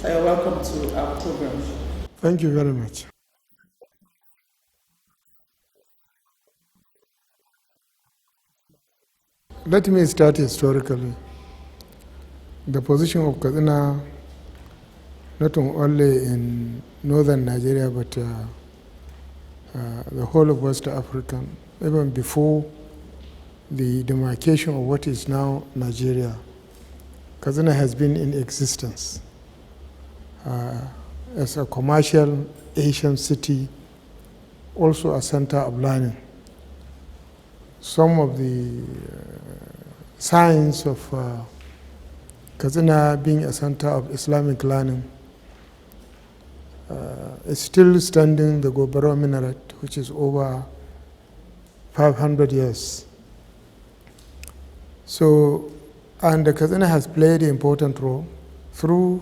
You're welcome to our program. Thank you very much. Let me start historically. The position of Katsina, not only in northern Nigeria, but the whole of West Africa, even before the demarcation of what is now Nigeria, Katsina has been in existence as a commercial Asian city, also a center of learning. Some of the signs of Katsina being a center of Islamic learning is still standing, the Gobara minaret, which is over 500 years. So, and Katsina has played an important role through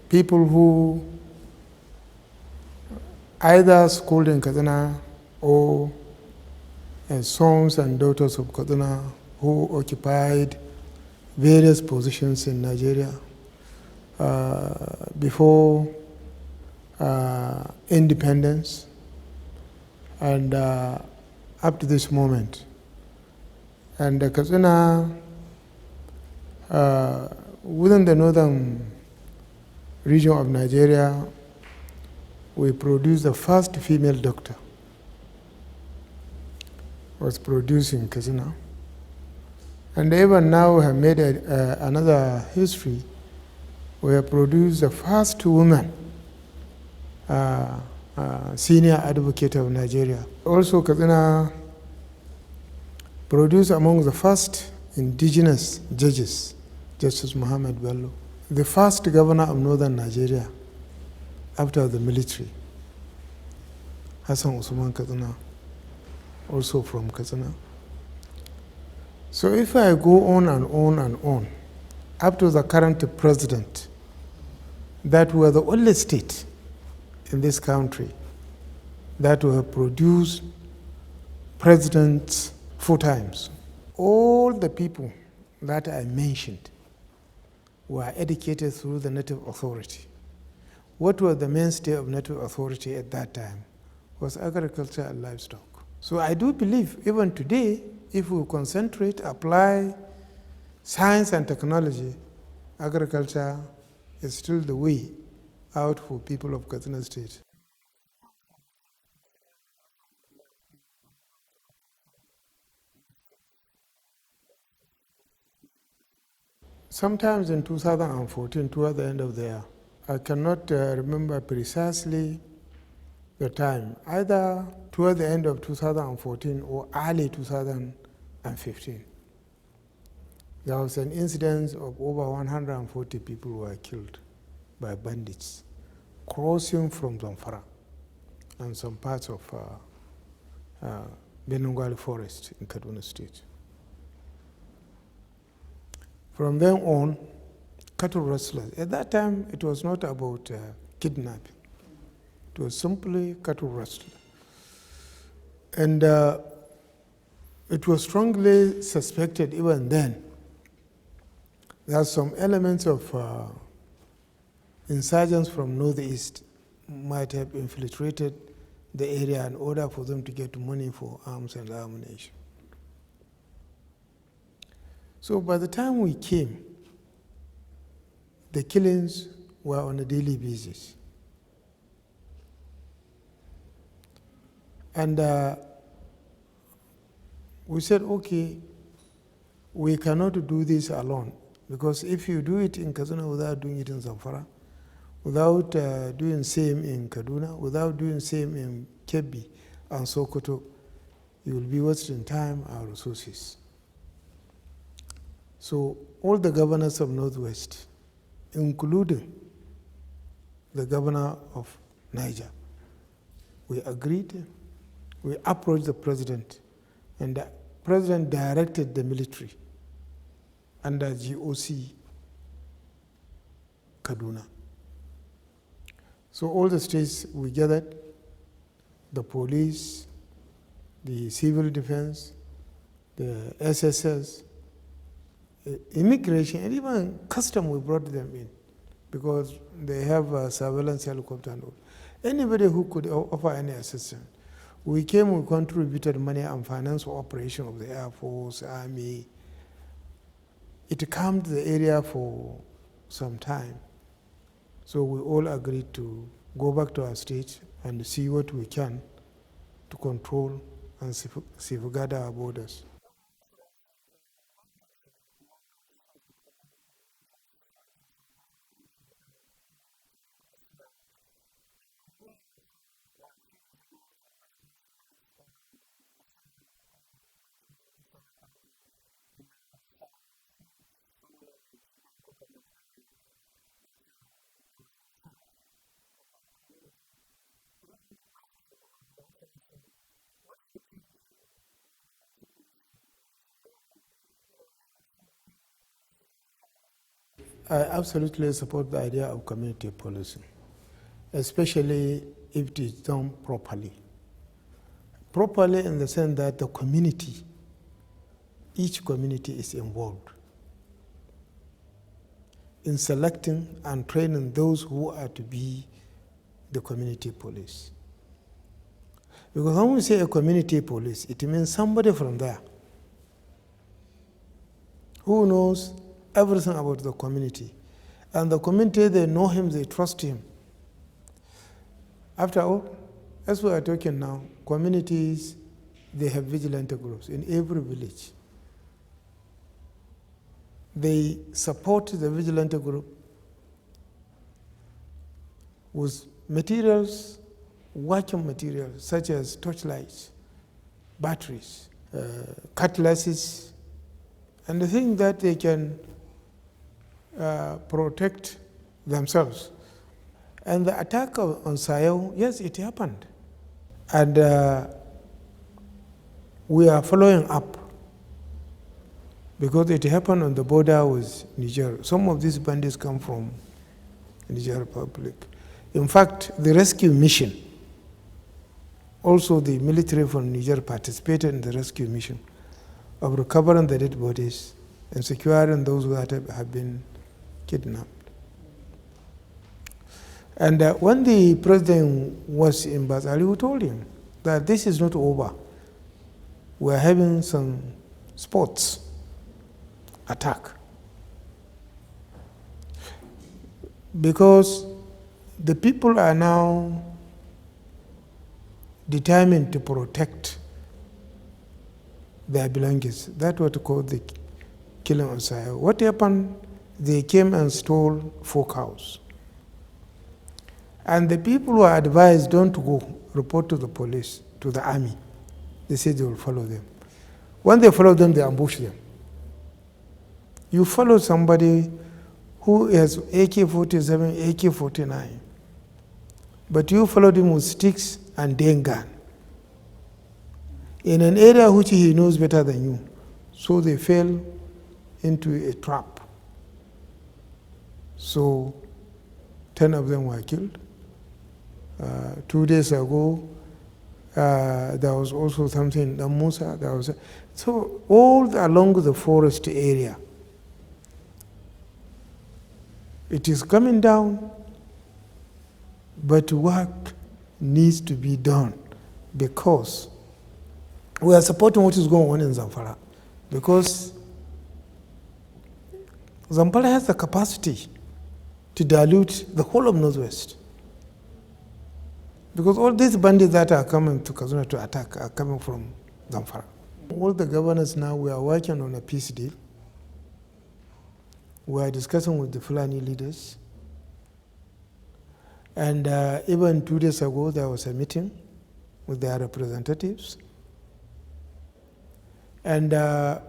people who either schooled in Katsina or sons and daughters of Katsina who occupied various positions in Nigeria before independence and up to this moment. And Katsina, within the northern region of Nigeria, we produced the first female doctor. Was produced in Katsina. And even now we have made another history. We have produced the first woman senior advocate of Nigeria. Also, Katsina produced among the first indigenous judges, Justice Muhammad Bello, the first governor of northern Nigeria after the military, Hassan Usman Katsina, also from Katsina. So if I go on and on and on, up to the current president, that were the only state in this country that will have produced presidents 4 times. All the people that I mentioned were educated through the native authority. What was the mainstay of native authority at that time was agriculture and livestock. So I do believe even today, if we concentrate, apply science and technology, agriculture is still the way out for people of Katsina State. Sometimes in 2014, toward the end of the year, I cannot remember precisely the time, either toward the end of 2014 or early 2015. There was an incident of over 140 people who were killed by bandits crossing from Zamfara and some parts of Benungali Forest in Kaduna State. From then on, cattle rustlers. At that time, it was not about kidnapping. It was simply cattle rustling. And it was strongly suspected even then that some elements of insurgents from northeast might have infiltrated the area in order for them to get money for arms and ammunition. So by the time we came, the killings were on a daily basis. And we said, okay, we cannot do this alone, because if you do it in Katsina without doing it in Zamfara, without doing same in Kaduna, without doing same in Kebbi and Sokoto, you will be wasting time and resources. So all the governors of Northwest, including the governor of Niger, we agreed, we approached the president, and the president directed the military under GOC Kaduna. So all the states we gathered, the police, the civil defense, the SSS, immigration, and even custom, we brought them in because they have a surveillance helicopter and all. Anybody who could offer any assistance. We came, we contributed money and financial operation of the Air Force, Army. It calmed the area for some time. So we all agreed to go back to our state and see what we can to control and safeguard our borders. I absolutely support the idea of community policing, especially if it is done properly. Properly in the sense that the community, each community is involved in selecting and training those who are to be the community police. Because when we say a community police, it means somebody from there who knows everything about the community. And the community, they know him, they trust him. After all, as we are talking now, communities, they have vigilante groups in every village. They support the vigilante group with materials, working materials, such as torchlights, batteries, cutlasses, and the thing that they can protect themselves. And the attack on Sayao, yes, it happened. And we are following up because it happened on the border with Niger. Some of these bandits come from Niger Republic. In fact, the rescue mission, also the military from Niger participated in the rescue mission of recovering the dead bodies and securing those that have been kidnapped. And when the president was in Masari, we told him that this is not over. We are having some sports attack. Because the people are now determined to protect their belongings. That's what we call the killing of Sayao. What happened? They came and stole 4 cows. And the people were advised don't to go report to the police, to the army. They said they will follow them. When they follow them, they ambush them. You follow somebody who has AK-47, AK-49, but you followed him with sticks and then gun in an area which he knows better than you. So they fell into a trap. So 10 of them were killed. 2 days ago, there was also something in Musa. So all along the forest area, it is coming down, but work needs to be done because we are supporting what is going on in Zamfara, because Zamfara has the capacity to dilute the whole of Northwest. Because all these bandits that are coming to Katsina to attack are coming from Zamfara. All the governors now, we are working on a peace deal. We are discussing with the Fulani leaders. And even 2 days ago, there was a meeting with their representatives. And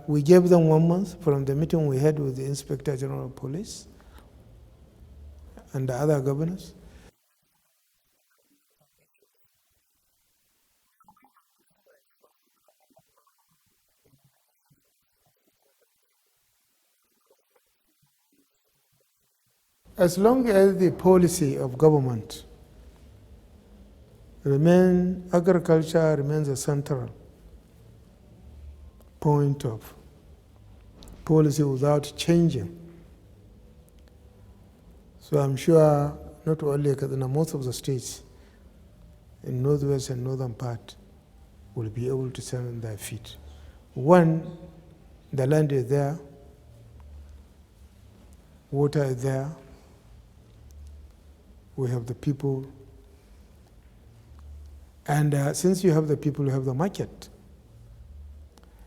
we gave them 1 month from the meeting we had with the Inspector General of Police and the other governors. As long as the policy of government agriculture remains a central point of policy without changing. So I'm sure not only Katsina, most of the states in northwest and northern part will be able to stand on their feet. One, the land is there, water is there, we have the people, and since you have the people, you have the market.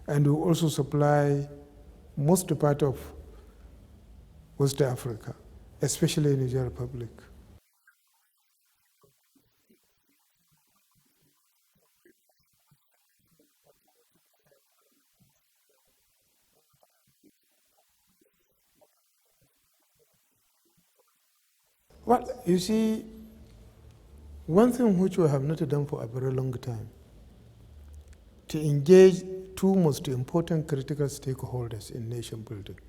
And we also supply most part of West Africa, especially in Niger Republic. Well, you see, one thing which we have not done for a very long time, to engage two most important critical stakeholders in nation building,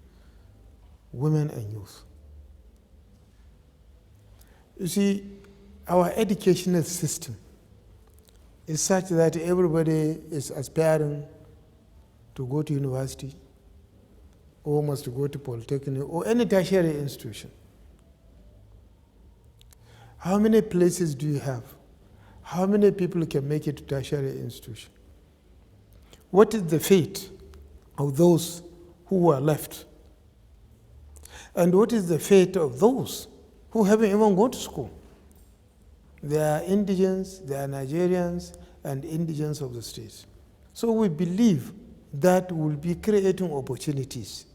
women and youth. You see, our educational system is such that everybody is aspiring to go to university or must go to polytechnic or any tertiary institution. How many places do you have? How many people can make it to tertiary institution? What is the fate of those who are left? And what is the fate of those who haven't even gone to school? They are indigents, they are Nigerians, and indigents of the states. So we believe that will be creating opportunities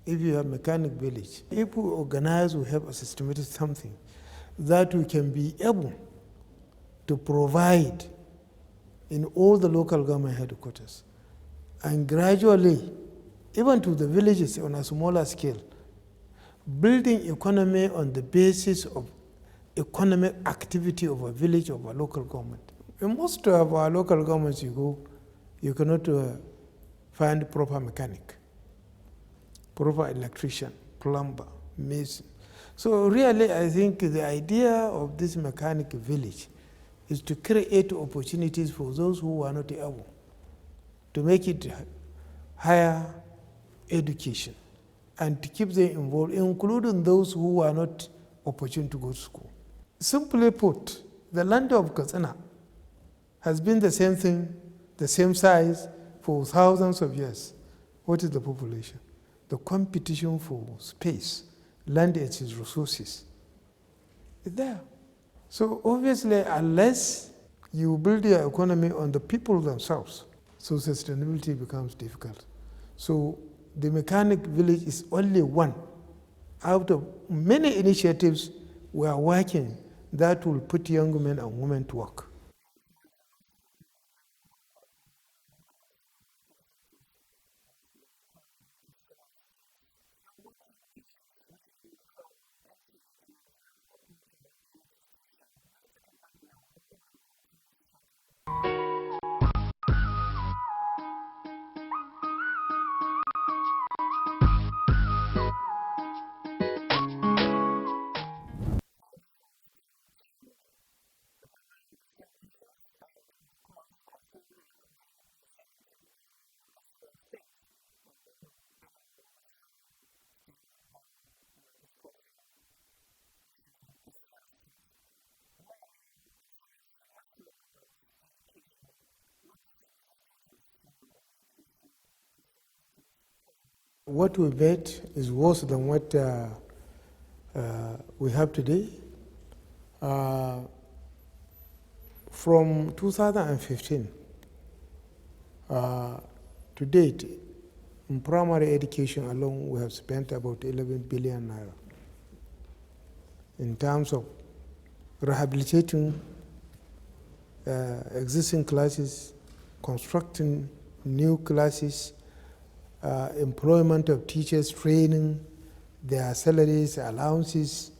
if you have mechanic village. If we organize, we have a systematic something that we can be able to provide in all the local government headquarters. And gradually, even to the villages on a smaller scale, building economy on the basis of economic activity of a village, of a local government. In most of our local governments you go, you cannot find proper mechanic, proper electrician, plumber, mason. So really, I think the idea of this mechanic village is to create opportunities for those who are not able to make it higher education and to keep them involved, including those who are not opportune to go to school. Simply put, the land of Katsina has been the same thing, the same size for thousands of years. What is the population? The competition for space, land and its resources is there. So obviously, unless you build your economy on the people themselves, so sustainability becomes difficult. So the mechanic village is only one out of many initiatives we are working that will put young men and women to work. What we bet is worse than what we have today. From 2015 to To date, in primary education alone, we have spent about 11 billion naira in terms of rehabilitating existing classes, constructing new classes, employment of teachers, training, their salaries, allowances.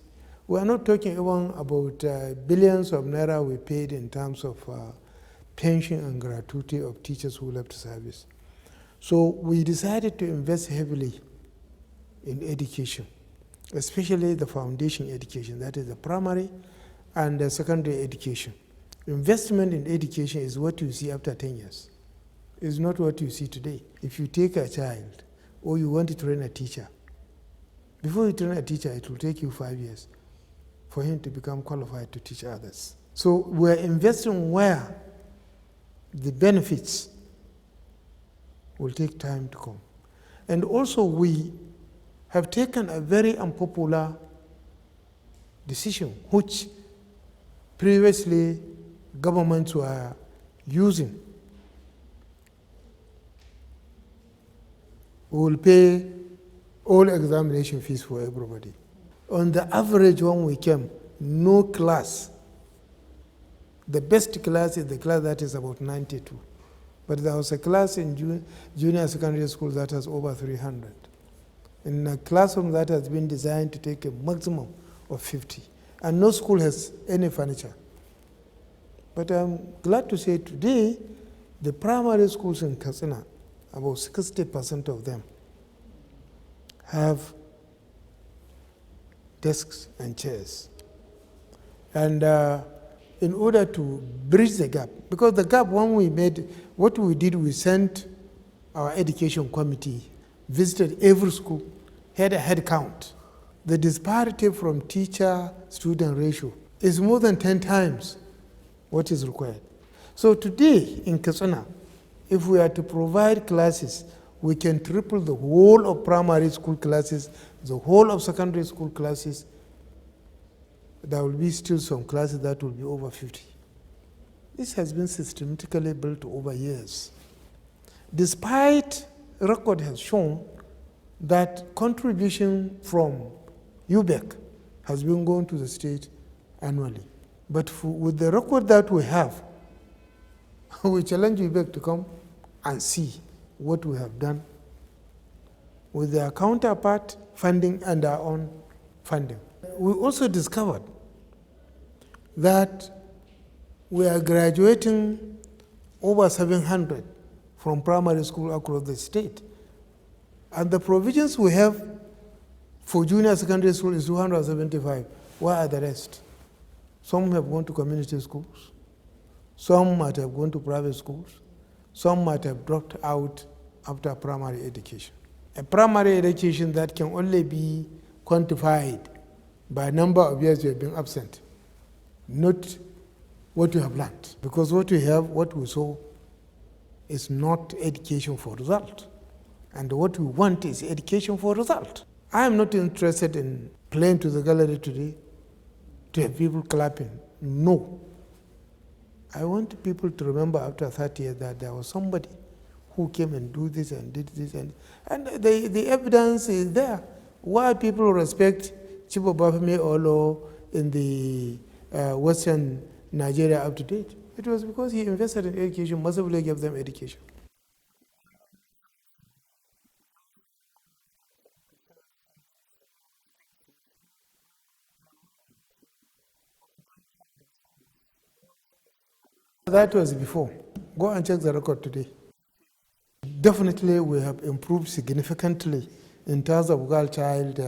We are not talking even about billions of naira we paid in terms of pension and gratuity of teachers who left service. So we decided to invest heavily in education, especially the foundation education, that is the primary and the secondary education. Investment in education is what you see after 10 years. It's not what you see today. If you take a child or you want to train a teacher, before you train a teacher, it will take you 5 years for him to become qualified to teach others. So we're investing where the benefits will take time to come. And also we have taken a very unpopular decision, which previously governments were using. We will pay all examination fees for everybody. On the average, when we came, no class. The best class is the class that is about 92. But there was a class in junior secondary school that has over 300. In a classroom that has been designed to take a maximum of 50. And no school has any furniture. But I'm glad to say today, the primary schools in Katsina, about 60% of them have desks and chairs. And in order to bridge the gap, because the gap, when we made, what we did, we sent our education committee, visited every school, had a head count. The disparity from teacher-student ratio is more than 10 times what is required. So today in Katsina, if we are to provide classes, we can triple the whole of primary school classes, the whole of secondary school classes. There will be still some classes that will be over 50. This has been systematically built over years. Despite record has shown that contribution from UBEC has been going to the state annually. But with the record that we have, we challenge UBEC to come and see what we have done with their counterpart funding and our own funding. We also discovered that we are graduating over 700 from primary school across the state. And the provisions we have for junior secondary school is 275. Where are the rest? Some have gone to community schools. Some might have gone to private schools. Some might have dropped out after primary education. A primary education that can only be quantified by number of years you have been absent, not what you have learned. Because what we have, what we saw, is not education for result. And what we want is education for result. I am not interested in playing to the gallery today to have people clapping. No. I want people to remember after 30 years that there was somebody who came and do this and did this. And the evidence is there. Why people respect Chibo Bafemi Olo in the Western Nigeria up to date? It was because he invested in education, massively gave them education. That was before. Go and check the record today. Definitely, we have improved significantly in terms of girl-child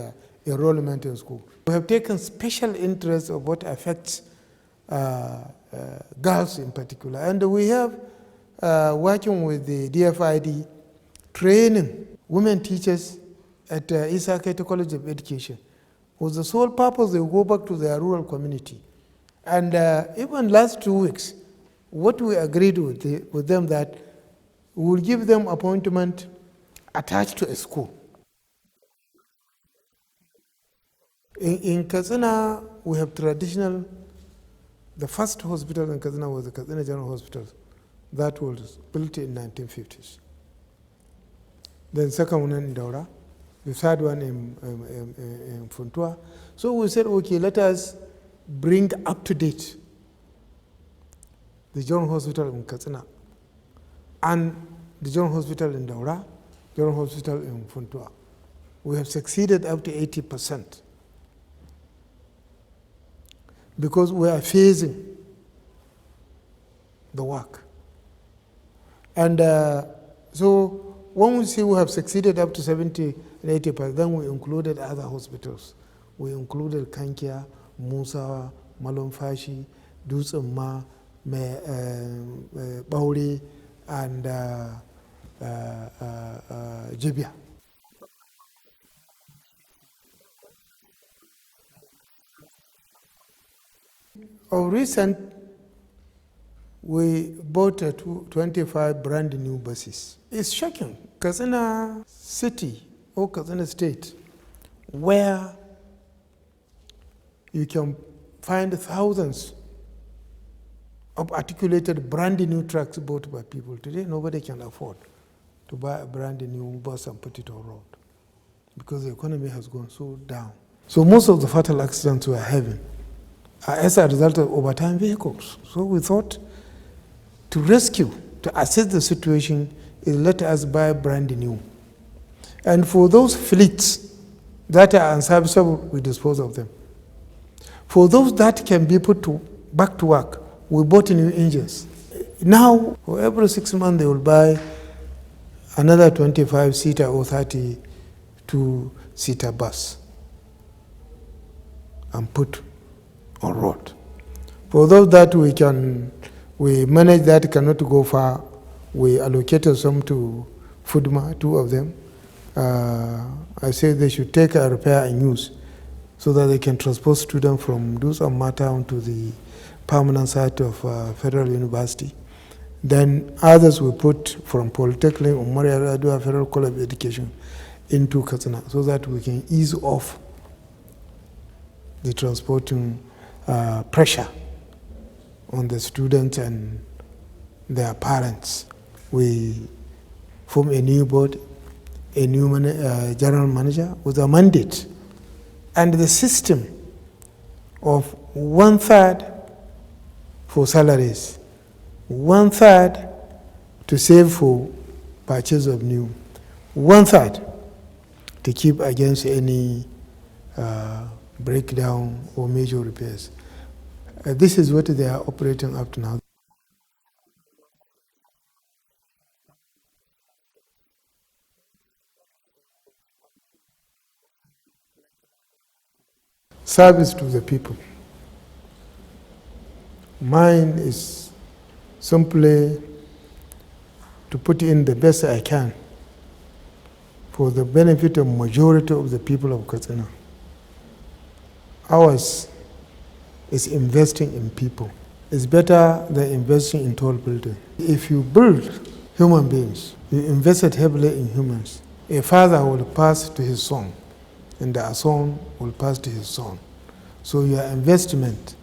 enrollment in school. We have taken special interest of what affects girls in particular. And we have, working with the DFID, training women teachers at Isakete College of Education with the sole purpose they go back to their rural community. And even last 2 weeks, what we agreed with them that we will give them appointment attached to a school. In Katsina, we have traditional, the first hospital in Katsina was the Katsina General Hospital that was built in 1950s. then second one in Daura, the third one in Funtua. So we said, okay, let us bring up to date the General Hospital in Katsina and the General Hospital in Daura, General Hospital in Funtua. We have succeeded up to 80% because we are phasing the work. And so when we say we have succeeded up to 70 and 80%, then we included other hospitals. We included Kankia, Musa, Malumfashi, Dutsemma, Bauri, and Jibia. Of recent, we bought 25 brand new buses. It's shocking. Katsina city or Katsina state, where you can find thousands of articulated brand new trucks bought by people. Today, nobody can afford to buy a brand new bus and put it on road because the economy has gone so down. So most of the fatal accidents we are having are as a result of overtime vehicles. So we thought to rescue, to assess the situation, is let us buy brand new. And for those fleets that are unserviceable, we dispose of them. For those that can be put back to work, we bought new engines. Now, for every 6 months, they will buy another 25-seater or 32-seater bus and put on road. For those that we manage that cannot go far, we allocated some to Fudma, 2 of them. I say they should take a repair and use so that they can transport students from Dutsemma town to the permanent site of Federal University. Then others we put from Polytechnic or Maria Federal College of Education into Katsina so that we can ease off the transporting pressure on the students and their parents. We form a new board, a new general manager with a mandate and the system of 1/3 for salaries, 1/3 to save for purchase of new, 1/3 to keep against any breakdown or major repairs. This is what they are operating up to now. Service to the people. Mine is simply to put in the best I can for the benefit of majority of the people of Katsina. Ours is investing in people. It's better than investing in tall buildings. If you build human beings, you invested heavily in humans. A father will pass to his son, and a son will pass to his son. So your investment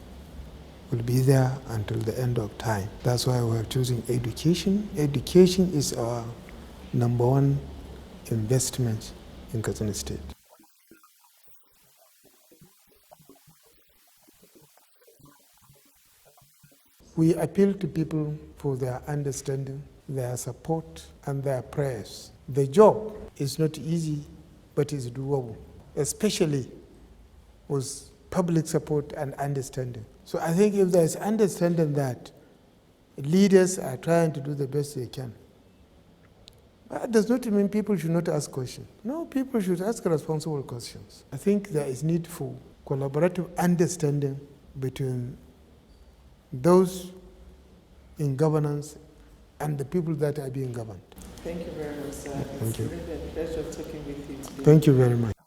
will be there until the end of time. That's why we are choosing education. Education is our #1 investment in Katsina State. We appeal to people for their understanding, their support, and their prayers. The job is not easy, but is doable, especially with public support and understanding. So I think if there is understanding that leaders are trying to do the best they can, that does not mean people should not ask questions. No, people should ask responsible questions. I think there is need for collaborative understanding between those in governance and the people that are being governed. Thank you very much, sir. Thank you. It's really a pleasure talking with you today. Thank you very much.